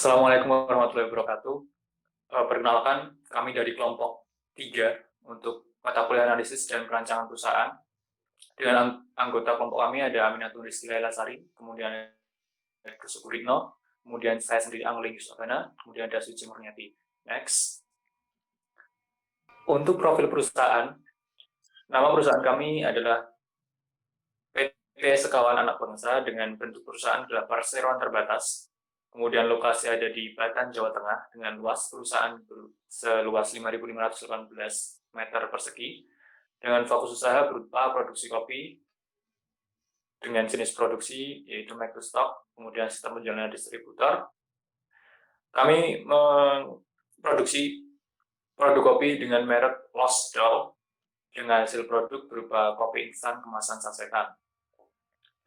Assalamualaikum warahmatullahi wabarakatuh. Perkenalkan, kami dari kelompok 3 untuk mata kuliah analisis dan perancangan perusahaan. Dengan anggota kelompok kami ada Aminatul Rizky Laila Sari, kemudian ada Sukurino, kemudian saya sendiri Angling Yusufana, kemudian ada Suci Murniati. Next. Untuk profil perusahaan, nama perusahaan kami adalah PT Sekawan Anak Bangsa dengan bentuk perusahaan adalah perseroan terbatas. Kemudian lokasi ada di Batan, Jawa Tengah dengan luas perusahaan seluas 5.518 meter persegi dengan fokus usaha berupa produksi kopi dengan jenis produksi yaitu make to stock, kemudian sistem penjualan distributor. Kami memproduksi produk kopi dengan merek Lost Doll dengan hasil produk berupa kopi instan kemasan sasetan.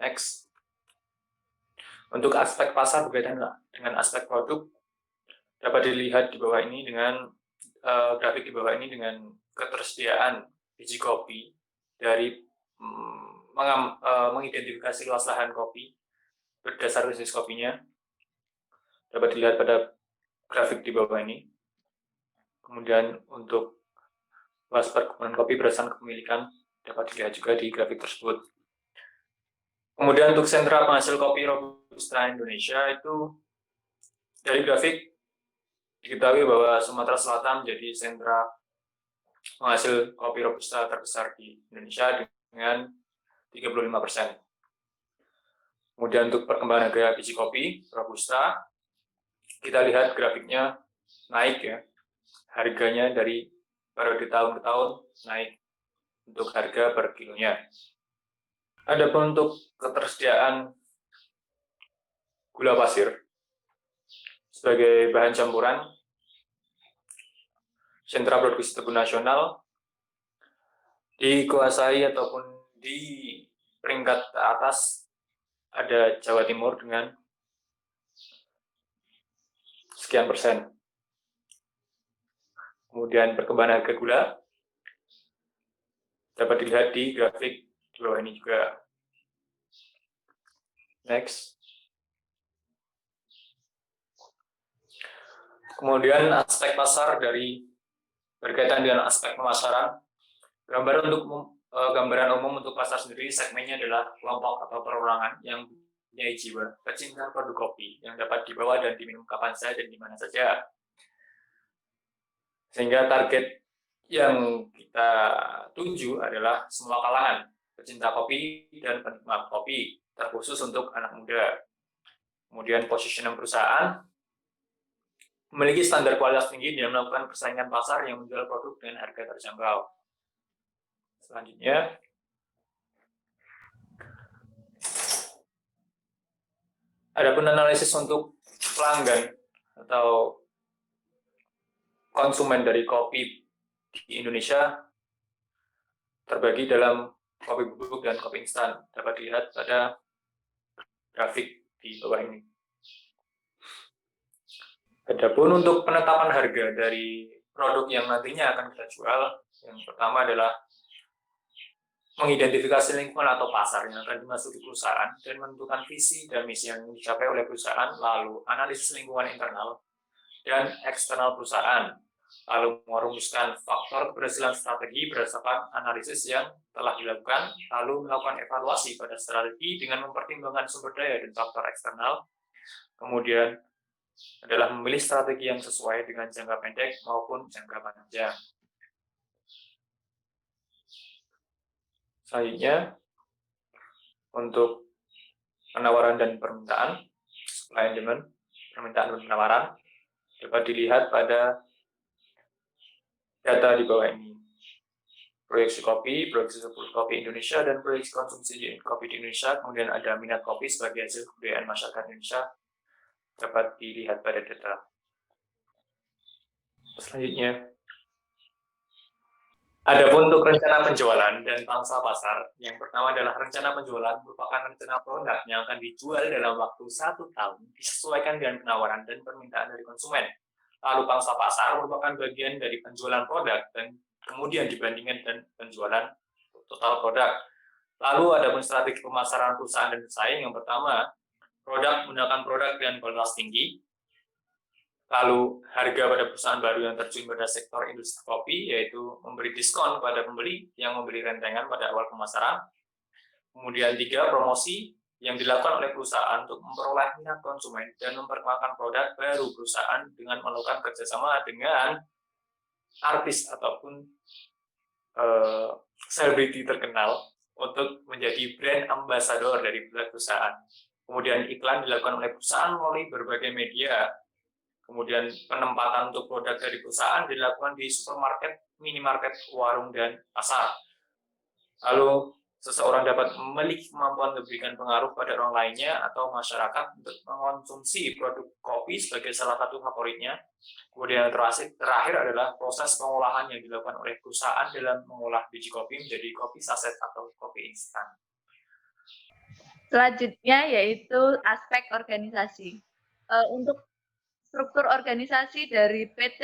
Next. Untuk aspek pasar berkaitan dengan aspek produk, dapat dilihat di bawah ini dengan grafik di bawah ini dengan ketersediaan biji kopi dari mengidentifikasi luas lahan kopi berdasar jenis kopinya. Dapat dilihat pada grafik di bawah ini. Kemudian untuk luas perkebunan kopi berdasarkan kepemilikan dapat dilihat juga di grafik tersebut. Kemudian untuk sentra penghasil kopi Robusta Indonesia itu dari grafik diketahui bahwa Sumatera Selatan menjadi sentra penghasil kopi Robusta terbesar di Indonesia dengan 35%. Kemudian untuk perkembangan harga biji kopi Robusta, kita lihat grafiknya naik ya. Harganya dari periode tahun ke tahun naik untuk harga per kilonya. Adapun untuk ketersediaan gula pasir sebagai bahan campuran, sentra produksi tebu nasional dikuasai ataupun di peringkat atas ada Jawa Timur dengan sekian persen. Kemudian perkembangan harga gula dapat dilihat di grafik di bawah ini juga. Next. Kemudian aspek pasar dari berkaitan dengan aspek pemasaran. Gambaran umum untuk pasar sendiri, segmennya adalah kelompok atau perorangan yang mempunyai jiwa pecinta produk kopi yang dapat dibawa dan diminum kapan saja dan di mana saja. Sehingga target yang kita tuju adalah semua kalangan pecinta kopi dan penikmat kopi, terkhusus untuk anak muda. Kemudian positioning perusahaan memiliki standar kualitas tinggi dan melakukan persaingan pasar yang menjual produk dengan harga terjangkau. Selanjutnya, adapun analisis untuk pelanggan atau konsumen dari kopi di Indonesia terbagi dalam kopi bubuk dan kopi instan. Dapat dilihat pada grafik di bawah ini. Adapun untuk penetapan harga dari produk yang nantinya akan kita jual, yang pertama adalah mengidentifikasi lingkungan atau pasar yang akan dimasuki perusahaan dan menentukan visi dan misi yang dicapai oleh perusahaan, lalu analisis lingkungan internal dan eksternal perusahaan, lalu merumuskan faktor keberhasilan strategi berdasarkan analisis yang telah dilakukan, lalu melakukan evaluasi pada strategi dengan mempertimbangkan sumber daya dan faktor eksternal, kemudian adalah memilih strategi yang sesuai dengan jangka pendek maupun jangka panjang. Selanjutnya, untuk penawaran dan permintaan, supply and demand, permintaan dan penawaran, dapat dilihat pada data di bawah ini. Proyeksi kopi, proyeksi sepuluh kopi Indonesia, dan proyeksi konsumsi kopi di Indonesia, kemudian ada minat kopi sebagai hasil kebudayaan masyarakat Indonesia, dapat dilihat pada data. Selanjutnya, adapun untuk rencana penjualan dan pangsa pasar, yang pertama adalah rencana penjualan merupakan rencana produk yang akan dijual dalam waktu 1 tahun, disesuaikan dengan penawaran dan permintaan dari konsumen. Lalu pangsa pasar merupakan bagian dari penjualan produk dan kemudian dibandingkan dengan penjualan total produk. Lalu ada strategi pemasaran perusahaan dan pesaing. Yang pertama, produk menggunakan produk dengan kualitas tinggi. Lalu harga pada perusahaan baru yang terjun pada sektor industri kopi, yaitu memberi diskon kepada pembeli yang membeli rentengan pada awal pemasaran. Kemudian 3, promosi yang dilakukan oleh perusahaan untuk memperoleh minat konsumen dan memperkenalkan produk baru perusahaan dengan melakukan kerjasama dengan artis ataupun selebriti terkenal untuk menjadi brand ambassador dari perusahaan. Kemudian iklan dilakukan oleh perusahaan melalui berbagai media. Kemudian penempatan untuk produk dari perusahaan dilakukan di supermarket, minimarket, warung, dan pasar. Lalu seseorang dapat memiliki kemampuan memberikan pengaruh pada orang lainnya atau masyarakat untuk mengonsumsi produk kopi sebagai salah satu favoritnya. Kemudian yang terakhir adalah proses pengolahan yang dilakukan oleh perusahaan dalam mengolah biji kopi menjadi kopi saset atau kopi instan. Selanjutnya yaitu aspek organisasi. Untuk struktur organisasi dari PT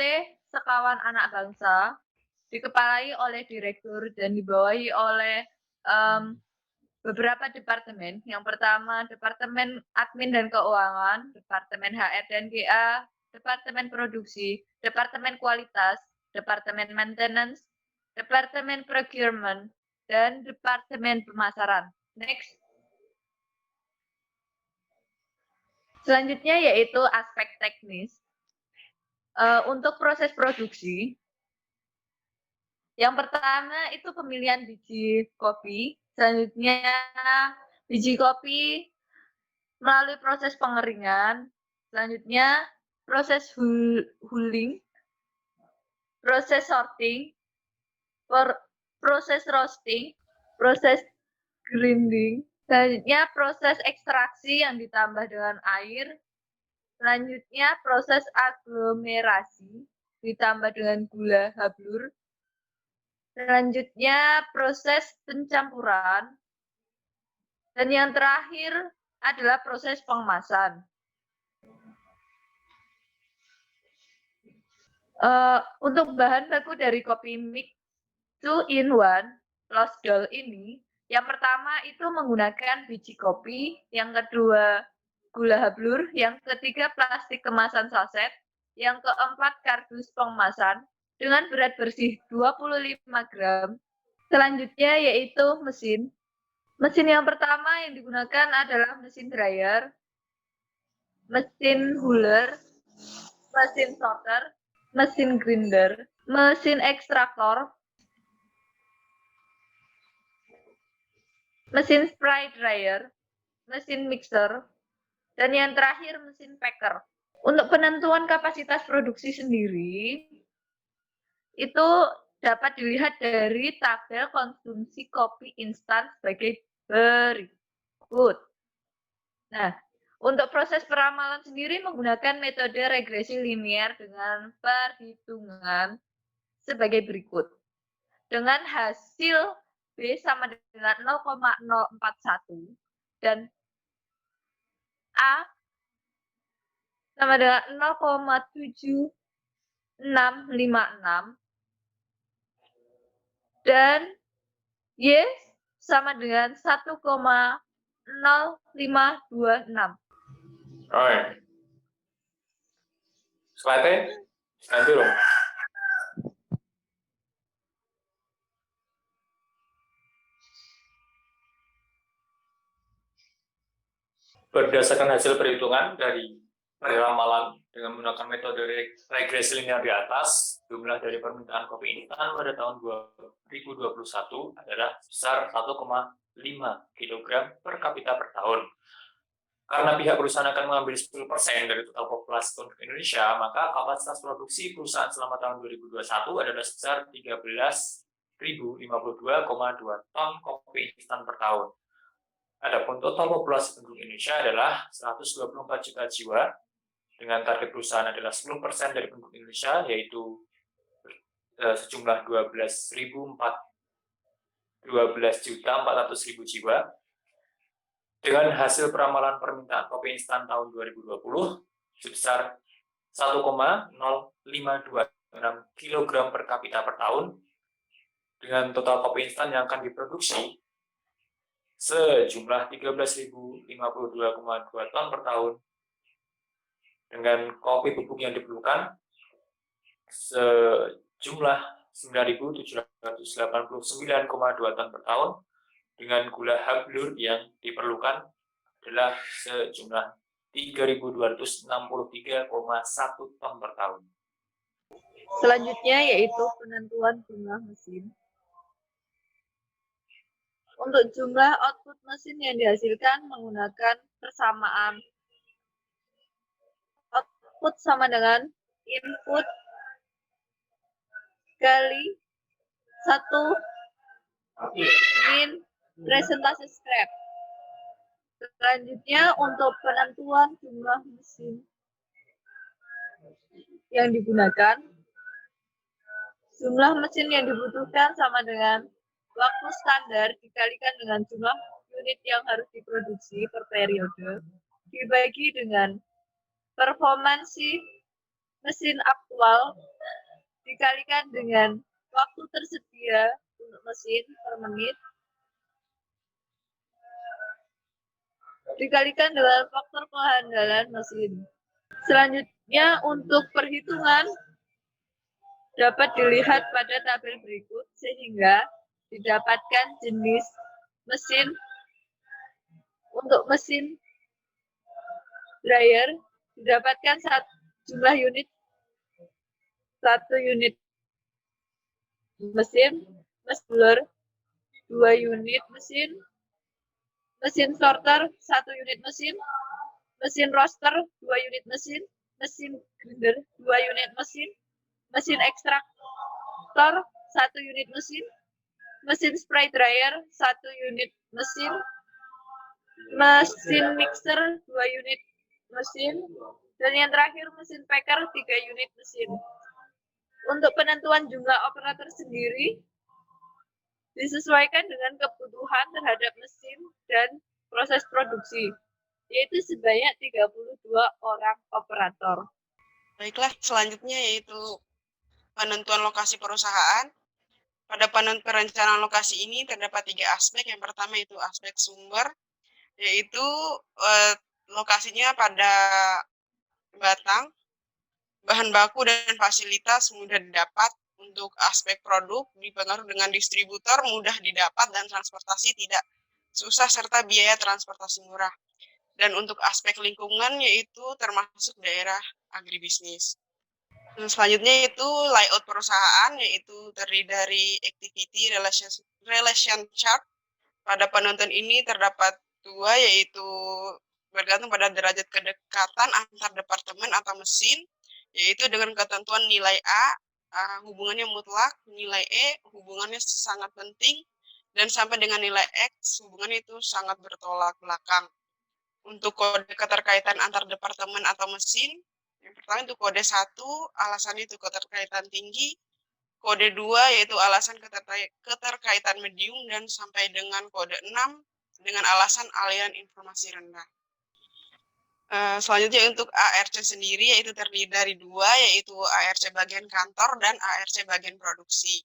Sekawan Anak Bangsa dikepalai oleh direktur dan dibawahi oleh beberapa departemen. Yang pertama, Departemen Admin dan Keuangan, Departemen HR dan GA, Departemen Produksi, Departemen Kualitas, Departemen Maintenance, Departemen Procurement, dan Departemen Pemasaran. Next. Selanjutnya yaitu aspek teknis. Untuk proses produksi, yang pertama itu pemilihan biji kopi, selanjutnya biji kopi melalui proses pengeringan, selanjutnya proses hulling, proses sorting, proses roasting, proses grinding, selanjutnya proses ekstraksi yang ditambah dengan air, selanjutnya proses aglomerasi ditambah dengan gula hablur, selanjutnya proses pencampuran, dan yang terakhir adalah proses pengemasan. Untuk bahan baku dari kopi mix 2-in-1 Lost Doll ini, yang pertama itu menggunakan biji kopi, yang kedua gula hablur, yang ketiga plastik kemasan saset, yang keempat kardus pengemasan dengan berat bersih 25 gram. Selanjutnya yaitu mesin. Mesin yang pertama yang digunakan adalah mesin dryer, mesin huller, mesin sorter, mesin grinder, mesin ekstraktor, mesin spray dryer, mesin mixer, dan yang terakhir mesin packer. Untuk penentuan kapasitas produksi sendiri, itu dapat dilihat dari tabel konsumsi kopi instan sebagai berikut. Nah, untuk proses peramalan sendiri menggunakan metode regresi linier dengan perhitungan sebagai berikut. Dengan hasil B sama dengan 0,041 dan A sama dengan 0,7656 dan Y sama dengan 1,0526. Alright. Slide-nya nanti dong. Berdasarkan hasil perhitungan dari peramalan dengan menggunakan metode regresi linear di atas, jumlah dari permintaan kopi instan pada tahun 2021 adalah sebesar 1,5 kg per kapita per tahun. Karena pihak perusahaan akan mengambil 10% dari total populasi penduduk Indonesia, maka kapasitas produksi perusahaan selama tahun 2021 adalah sebesar 13.052,2 ton kopi instan per tahun. Adapun total populasi penduduk Indonesia adalah 124 juta jiwa, dengan target perusahaan adalah 10% dari penduduk Indonesia, yaitu sejumlah 12.400.000 jiwa. Dengan hasil peramalan permintaan kopi instan tahun 2020 sebesar 1,0526 kg per kapita per tahun, dengan total kopi instan yang akan diproduksi sejumlah 13.052,2 ton per tahun, dengan kopi bubuk yang diperlukan sejumlah 9.789,2 ton per tahun, dengan gula hablur yang diperlukan adalah sejumlah 3.263,1 ton per tahun. Selanjutnya yaitu penentuan jumlah mesin. Untuk jumlah output mesin yang dihasilkan menggunakan persamaan output sama dengan input kali 1 min presentasi scrap. Selanjutnya untuk penentuan jumlah mesin yang digunakan, jumlah mesin yang dibutuhkan sama dengan waktu standar dikalikan dengan jumlah unit yang harus diproduksi per periode, dibagi dengan performansi mesin aktual dikalikan dengan waktu tersedia untuk mesin per menit, dikalikan dengan faktor kehandalan mesin. Selanjutnya untuk perhitungan dapat dilihat pada tabel berikut sehingga didapatkan jenis mesin. Untuk mesin dryer didapatkan jumlah unit 1 unit mesin, mesin 2 unit mesin, mesin sorter 1 unit mesin, mesin roaster 2 unit mesin, mesin grinder 2 unit mesin, mesin ekstraktor 1 unit mesin, mesin spray dryer 1 unit mesin, mesin mixer 2 unit mesin, dan yang terakhir mesin packer 3 unit mesin. Untuk penentuan jumlah operator sendiri disesuaikan dengan kebutuhan terhadap mesin dan proses produksi, yaitu sebanyak 32 orang operator. Baiklah, selanjutnya yaitu penentuan lokasi perusahaan. Pada perencanaan lokasi ini terdapat 3 aspek. Yang pertama itu aspek sumber, yaitu lokasinya pada Batang, bahan baku dan fasilitas mudah didapat. Untuk aspek produk dipengaruhi dengan distributor mudah didapat dan transportasi tidak susah serta biaya transportasi murah. Dan untuk aspek lingkungan yaitu termasuk daerah agribisnis. Dan selanjutnya itu layout perusahaan, yaitu terdiri dari activity relation chart. Pada penonton ini terdapat 2, yaitu bergantung pada derajat kedekatan antar departemen atau mesin, yaitu dengan ketentuan nilai A, hubungannya mutlak, nilai E, hubungannya sangat penting, dan sampai dengan nilai X, hubungannya itu sangat bertolak belakang. Untuk kode keterkaitan antar departemen atau mesin, yang pertama itu kode 1, alasannya itu keterkaitan tinggi, kode 2 yaitu alasan keterkaitan medium, dan sampai dengan kode 6 dengan alasan aliran informasi rendah. Selanjutnya untuk ARC sendiri yaitu terdiri dari 2, yaitu ARC bagian kantor dan ARC bagian produksi.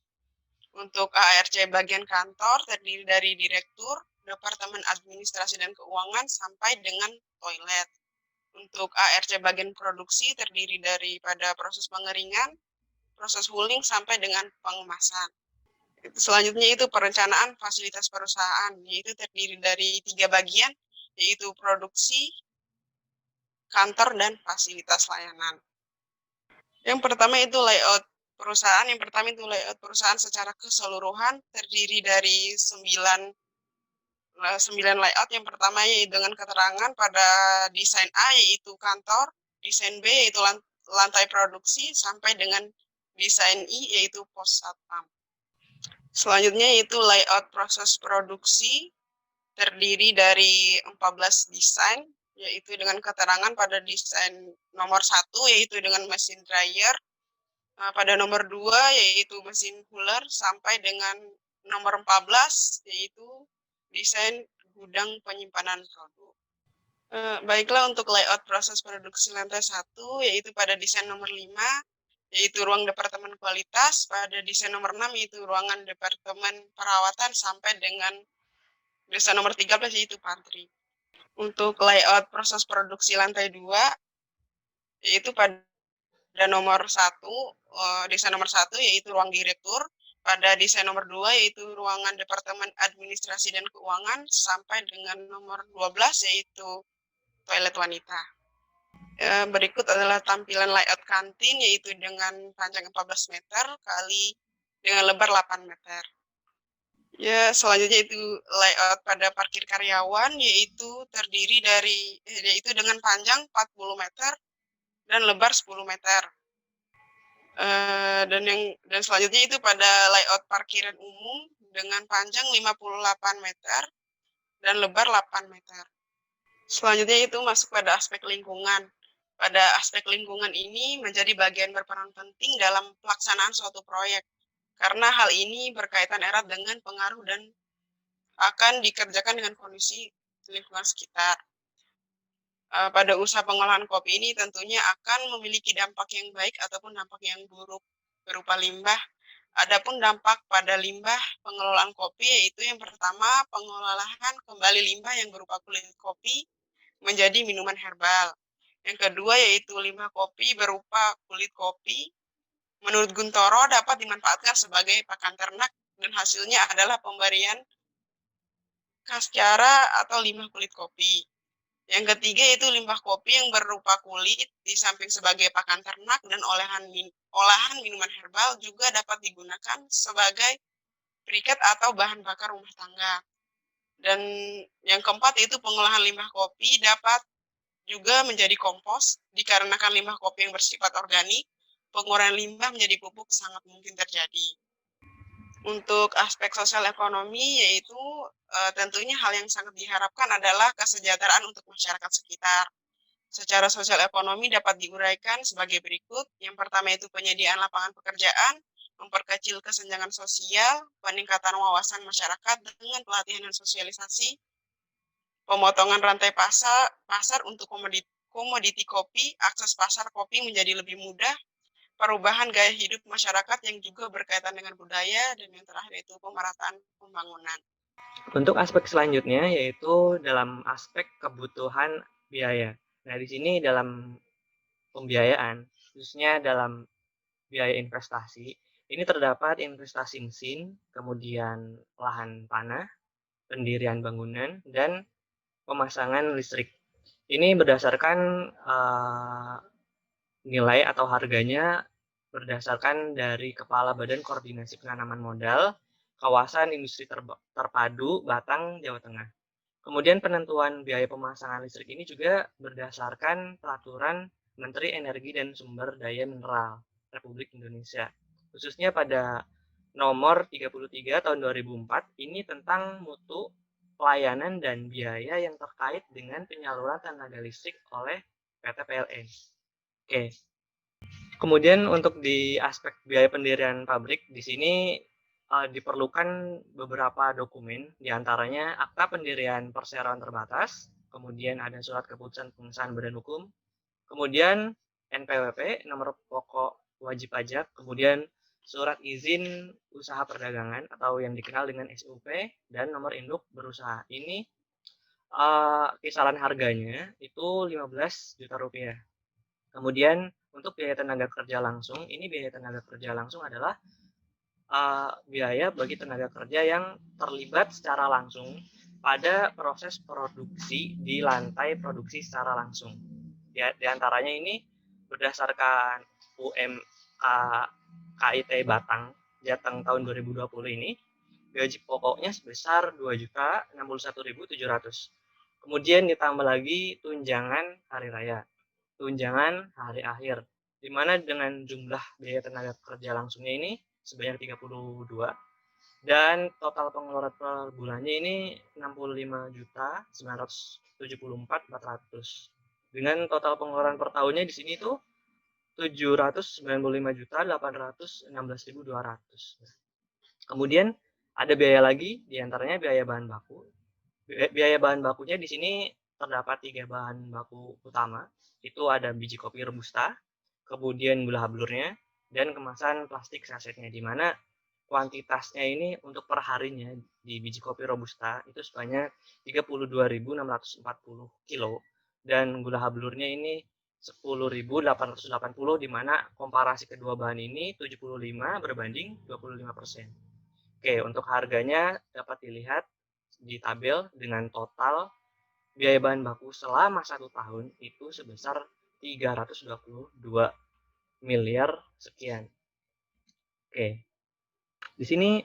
Untuk ARC bagian kantor terdiri dari direktur, departemen administrasi dan keuangan sampai dengan toilet. Untuk ARC bagian produksi terdiri daripada proses pengeringan, proses hulling sampai dengan pengemasan. Selanjutnya itu perencanaan fasilitas perusahaan, yaitu terdiri dari 3 bagian, yaitu produksi, kantor, dan fasilitas layanan. Yang pertama itu layout perusahaan. Yang pertama itu layout perusahaan secara keseluruhan terdiri dari 9 layout. Yang pertama yaitu dengan keterangan pada desain A yaitu kantor, desain B yaitu lantai produksi, sampai dengan desain I yaitu pos satpam. Selanjutnya yaitu layout proses produksi terdiri dari 14 desain, yaitu dengan keterangan pada desain nomor 1 yaitu dengan mesin dryer, pada nomor 2 yaitu mesin cooler, sampai dengan nomor 14 yaitu desain gudang penyimpanan produk. Baiklah, untuk layout proses produksi lantai 1 yaitu pada desain nomor 5 yaitu ruang departemen kualitas, pada desain nomor 6 yaitu ruangan departemen perawatan, sampai dengan desain nomor 13 yaitu pantry. Untuk layout proses produksi lantai 2 yaitu pada nomor 1, desain nomor 1 yaitu ruang direktur, pada desain nomor 2 yaitu ruangan Departemen Administrasi dan Keuangan, sampai dengan nomor 12 yaitu toilet wanita. Berikut adalah tampilan layout kantin, yaitu dengan panjang 14 meter kali dengan lebar 8 meter. Ya, selanjutnya itu layout pada parkir karyawan, yaitu terdiri dari yaitu dengan panjang 40 meter dan lebar 10 meter. Dan selanjutnya itu pada layout parkiran umum dengan panjang 58 meter dan lebar 8 meter. Selanjutnya itu masuk pada aspek lingkungan. Pada aspek lingkungan ini menjadi bagian berperan penting dalam pelaksanaan suatu proyek, karena hal ini berkaitan erat dengan pengaruh dan akan dikerjakan dengan kondisi lingkungan sekitar. Pada usaha pengolahan kopi ini tentunya akan memiliki dampak yang baik ataupun dampak yang buruk berupa limbah. Adapun dampak pada limbah pengelolaan kopi yaitu yang pertama, pengolahan kembali limbah yang berupa kulit kopi menjadi minuman herbal. Yang kedua yaitu limbah kopi berupa kulit kopi. Menurut Guntoro dapat dimanfaatkan sebagai pakan ternak dan hasilnya adalah pemberian kascara atau limbah kulit kopi. Yang ketiga yaitu limbah kopi yang berupa kulit, di samping sebagai pakan ternak dan olahan minuman herbal juga dapat digunakan sebagai briket atau bahan bakar rumah tangga. Dan yang keempat yaitu pengolahan limbah kopi dapat juga menjadi kompos, dikarenakan limbah kopi yang bersifat organik, pengurangan limbah menjadi pupuk sangat mungkin terjadi. Untuk aspek sosial ekonomi yaitu tentunya hal yang sangat diharapkan adalah kesejahteraan untuk masyarakat sekitar. Secara sosial ekonomi dapat diuraikan sebagai berikut. Yang pertama itu penyediaan lapangan pekerjaan, memperkecil kesenjangan sosial, peningkatan wawasan masyarakat dengan pelatihan dan sosialisasi, pemotongan rantai pasar untuk komoditi kopi, akses pasar kopi menjadi lebih mudah, perubahan gaya hidup masyarakat yang juga berkaitan dengan budaya, dan yang terakhir itu pemerataan pembangunan. Untuk aspek selanjutnya yaitu dalam aspek kebutuhan biaya. Nah, di sini dalam pembiayaan, khususnya dalam biaya investasi, ini terdapat investasi mesin, kemudian lahan tanah, pendirian bangunan, dan pemasangan listrik. Ini berdasarkan nilai atau harganya berdasarkan dari Kepala Badan Koordinasi Penanaman Modal, Kawasan Industri Terpadu, Batang, Jawa Tengah. Kemudian penentuan biaya pemasangan listrik ini juga berdasarkan peraturan Menteri Energi dan Sumber Daya Mineral Republik Indonesia. Khususnya pada nomor 33 tahun 2004 ini tentang mutu, pelayanan, dan biaya yang terkait dengan penyaluran tenaga listrik oleh PT PLN. Oke. Kemudian untuk di aspek biaya pendirian pabrik, di sini diperlukan beberapa dokumen, diantaranya akta pendirian perseroan terbatas, kemudian ada surat keputusan pengesahan badan hukum, kemudian NPWP, nomor pokok wajib pajak, kemudian surat izin usaha perdagangan atau yang dikenal dengan SUP, dan nomor induk berusaha. Ini kisaran harganya itu 15 juta rupiah. Kemudian untuk biaya tenaga kerja langsung, ini biaya tenaga kerja langsung adalah biaya bagi tenaga kerja yang terlibat secara langsung pada proses produksi di lantai produksi secara langsung. Di antaranya ini berdasarkan UMK KIT Jateng tahun 2020 ini, gaji pokoknya sebesar 2.061.700. Kemudian ditambah lagi tunjangan hari raya, tunjangan hari akhir, di mana dengan jumlah biaya tenaga kerja langsungnya ini sebanyak 32, dan total pengeluaran per bulannya ini 65.974.400, dengan total pengeluaran per tahunnya di sini itu 795.816.200. Kemudian ada biaya lagi, diantaranya biaya bahan baku. Biaya bahan bakunya di sini terdapat 3 bahan baku utama, itu ada biji kopi robusta, kemudian gula hablurnya, dan kemasan plastik sasetnya, di mana kuantitasnya ini untuk per harinya di biji kopi robusta itu sebanyak 32.640 kilo, dan gula hablurnya ini 10.880, di mana komparasi kedua bahan ini 75 berbanding 25%. Oke, untuk harganya dapat dilihat di tabel dengan total biaya bahan baku selama 1 tahun itu sebesar 322 miliar sekian. Oke, di sini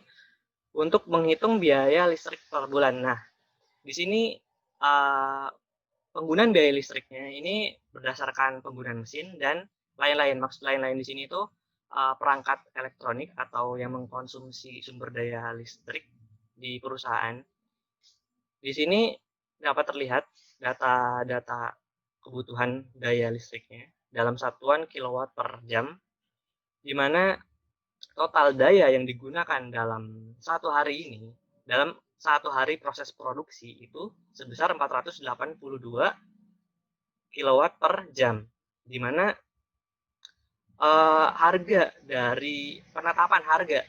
untuk menghitung biaya listrik per bulan. Nah, di sini penggunaan biaya listriknya ini berdasarkan penggunaan mesin dan lain-lain. Maksud lain-lain di sini itu perangkat elektronik atau yang mengkonsumsi sumber daya listrik di perusahaan. Di sini dapat terlihat data-data kebutuhan daya listriknya dalam satuan kilowatt per jam, di mana total daya yang digunakan dalam satu hari ini, dalam satu hari proses produksi itu sebesar 482 kilowatt per jam, di mana harga dari penetapan harga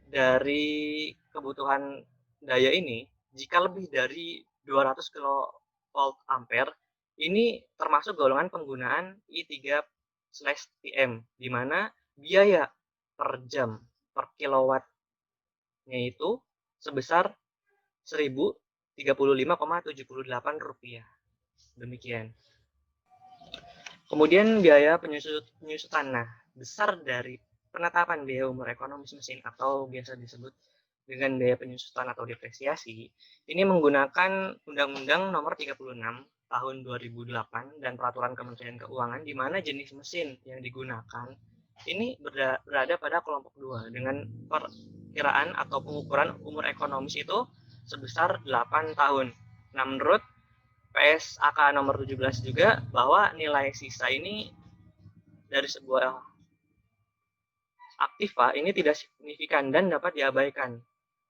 dari kebutuhan daya ini jika lebih dari 200 kilovolt ampere ini termasuk golongan penggunaan I3/TM, di mana biaya per jam per kilowattnya itu sebesar Rp1.035,78. Demikian. Kemudian biaya penyusutan. Nah, besar dari penetapan biaya umur ekonomis mesin atau biasa disebut dengan biaya penyusutan atau depresiasi, ini menggunakan Undang-Undang Nomor 36 Tahun 2008 dan Peraturan Kementerian Keuangan, di mana jenis mesin yang digunakan ini berada pada kelompok 2 dengan perkiraan atau pengukuran umur ekonomis itu sebesar 8 tahun. Nah, menurut PSAK nomor 17 juga bahwa nilai sisa ini dari sebuah aktiva ini tidak signifikan dan dapat diabaikan.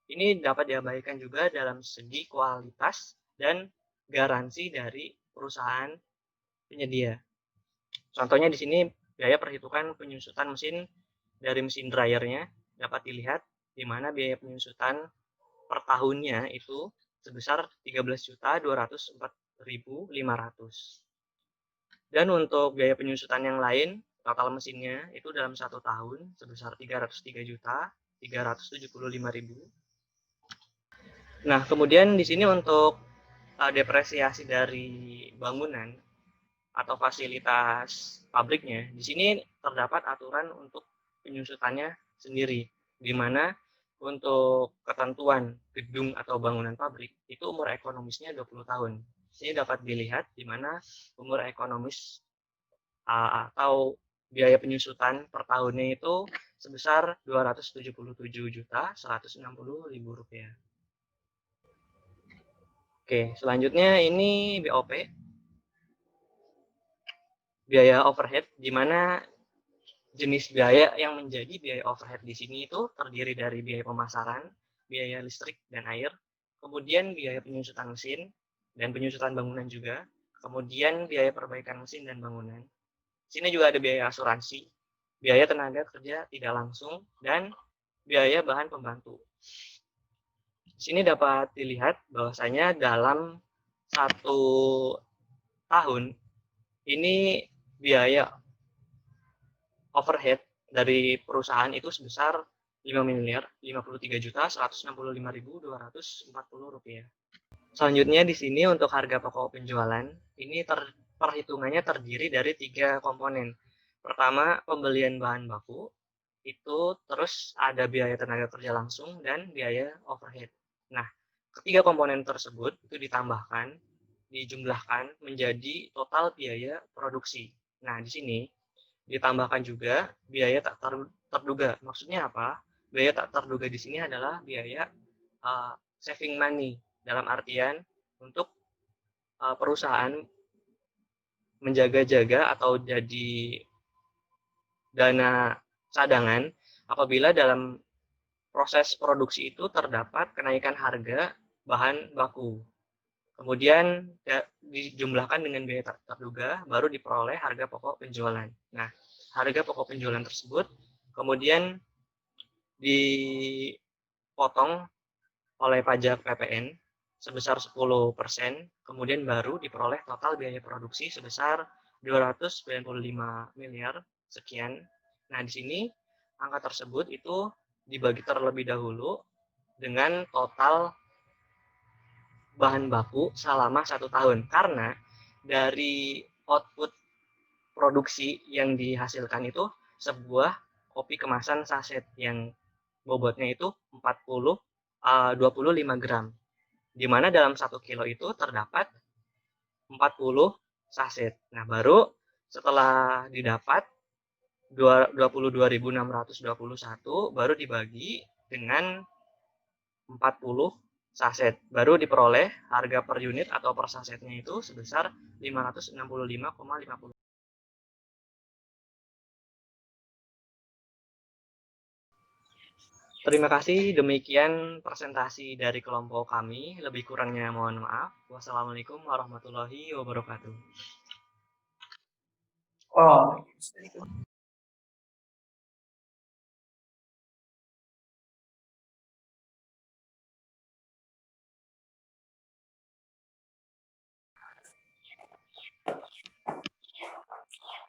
Ini dapat diabaikan juga dalam segi kualitas dan garansi dari perusahaan penyedia. Contohnya di sini biaya perhitungan penyusutan mesin dari mesin dryernya dapat dilihat, di mana biaya penyusutan per tahunnya itu sebesar 13.204.500. Dan untuk biaya penyusutan yang lain, total mesinnya itu dalam 1 tahun sebesar 303.375.000. Nah, kemudian di sini untuk depresiasi dari bangunan atau fasilitas pabriknya, di sini terdapat aturan untuk penyusutannya sendiri, di mana untuk ketentuan gedung atau bangunan pabrik itu umur ekonomisnya 20 tahun. Ini dapat dilihat di mana umur ekonomis atau biaya penyusutan per tahunnya itu sebesar Rp277.160.000. Oke, selanjutnya ini BOP, biaya overhead, di mana jenis biaya yang menjadi biaya overhead di sini itu terdiri dari biaya pemasaran, biaya listrik dan air, kemudian biaya penyusutan mesin dan penyusutan bangunan juga, kemudian biaya perbaikan mesin dan bangunan. Di sini juga ada biaya asuransi, biaya tenaga kerja tidak langsung, dan biaya bahan pembantu. Di sini dapat dilihat bahwasanya dalam 1 tahun ini biaya overhead dari perusahaan itu sebesar Rp5.053.165.240. Selanjutnya di sini untuk harga pokok penjualan, ini perhitungannya terdiri dari 3 komponen. Pertama, pembelian bahan baku, itu terus ada biaya tenaga kerja langsung dan biaya overhead. Nah, ketiga komponen tersebut itu dijumlahkan menjadi total biaya produksi. Nah, di sini ditambahkan juga biaya tak terduga. Maksudnya apa? Biaya tak terduga di sini adalah biaya saving money, dalam artian untuk perusahaan menjaga-jaga atau jadi dana cadangan apabila dalam proses produksi itu terdapat kenaikan harga bahan baku. Kemudian dijumlahkan dengan biaya tak terduga, baru diperoleh harga pokok penjualan. Nah, harga pokok penjualan tersebut kemudian dipotong oleh pajak PPN sebesar 10%, kemudian baru diperoleh total biaya produksi sebesar 295 miliar sekian. Nah, di sini angka tersebut itu dibagi terlebih dahulu dengan total bahan baku selama 1 tahun. Karena dari output produksi yang dihasilkan itu sebuah kopi kemasan saset yang bobotnya itu 25 gram. Di mana dalam 1 kilo itu terdapat 40 saset. Nah, baru setelah didapat 22.621 baru dibagi dengan 40 saset. Baru diperoleh harga per unit atau per sasetnya itu sebesar 565,50. Terima kasih, demikian presentasi dari kelompok kami. Lebih kurangnya mohon maaf. Wassalamualaikum warahmatullahi wabarakatuh. Oh,